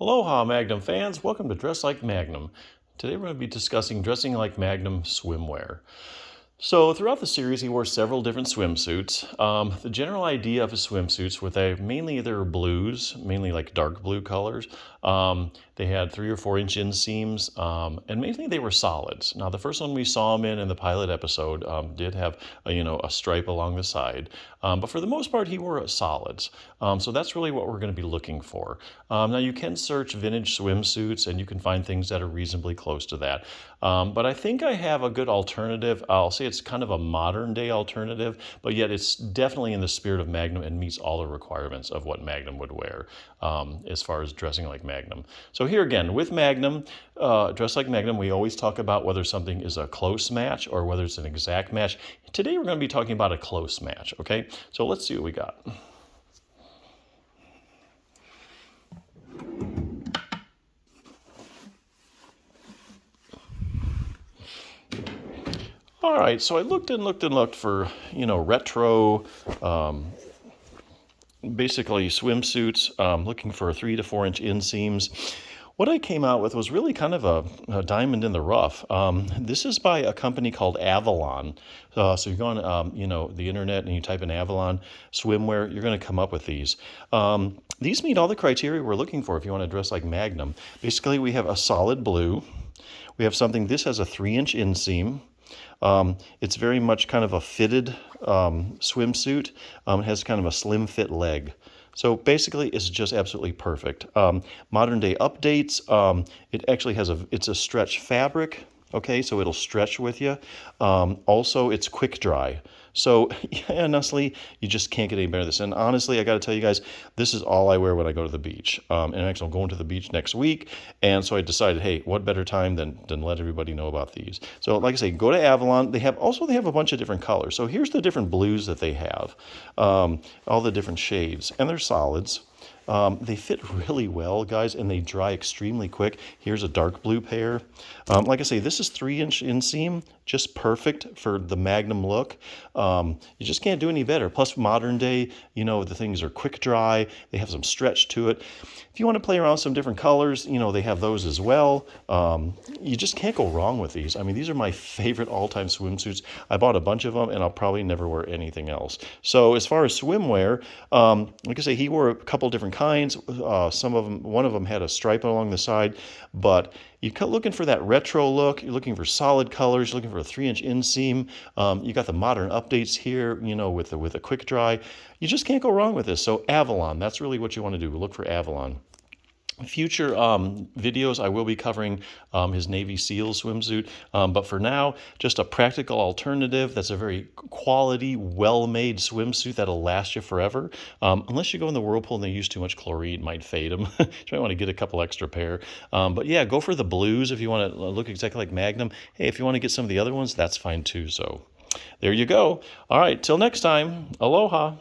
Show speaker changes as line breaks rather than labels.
Aloha Magnum fans, welcome to Dress Like Magnum. Today we're going to be discussing dressing like Magnum swimwear. So throughout the series, he wore several different swimsuits. The general idea of his swimsuits were they were blues, mainly like dark blue colors. They had 3 or 4 inch inseams, and mainly they were solids. Now the first one we saw him in the pilot episode did have a stripe along the side, but for the most part he wore solids. So that's really what we're going to be looking for. Now you can search vintage swimsuits and you can find things that are reasonably close to that. But I think I have a good alternative. I'll say it's kind of a modern day alternative, but yet it's definitely in the spirit of Magnum and meets all the requirements of what Magnum would wear as far as dressing like Magnum. So here again, with Magnum, Dress Like Magnum, we always talk about whether something is a close match or whether it's an exact match. Today we're going to be talking about a close match, okay? So let's see what we got. All right, so I looked and looked and looked for, retro, basically swimsuits, looking for 3 to 4 inch inseams. What I came out with was really kind of a diamond in the rough. This is by a company called Avalon. So you go on, the internet and you type in Avalon swimwear, you're going to come up with these. These meet all the criteria we're looking for if you want to dress like Magnum. Basically, we have a solid blue. We have something, this has a 3-inch inseam. It's very much kind of a fitted swimsuit. It has kind of a slim fit leg. So basically, it's just absolutely perfect. Modern day updates. It actually it's a stretch fabric. Okay, so it'll stretch with you. Also, it's quick dry. So, yeah, honestly, you just can't get any better than this. And honestly, I got to tell you guys, this is all I wear when I go to the beach. And actually, I'm going to the beach next week. And so I decided, hey, what better time than let everybody know about these. So, like I say, go to Avalon. They have a bunch of different colors. So here's the different blues that they have, all the different shades. And they're solids. They fit really well, guys, and they dry extremely quick. Here's a dark blue pair. Like I say, this is 3-inch inseam, just perfect for the Magnum look. You just can't do any better. Plus, modern day, the things are quick dry. They have some stretch to it. If you want to play around with some different colors, they have those as well. You just can't go wrong with these. I mean, these are my favorite all-time swimsuits. I bought a bunch of them, and I'll probably never wear anything else. So as far as swimwear, like I say, he wore a couple different kinds. One of them had a stripe along the side, but you're looking for that retro look. You're looking for solid colors. You're looking for a 3-inch inseam. You got the modern updates here, with a quick dry. You just can't go wrong with this. So Avalon, that's really what you want to do. Look for Avalon. Future videos, I will be covering his Navy SEAL swimsuit, but for now, just a practical alternative that's a very quality, well-made swimsuit that'll last you forever. Unless you go in the whirlpool and they use too much chlorine, it might fade them. You might want to get a couple extra pair. But yeah, go for the blues if you want to look exactly like Magnum. Hey, if you want to get some of the other ones, that's fine too. So there you go. All right, till next time, aloha.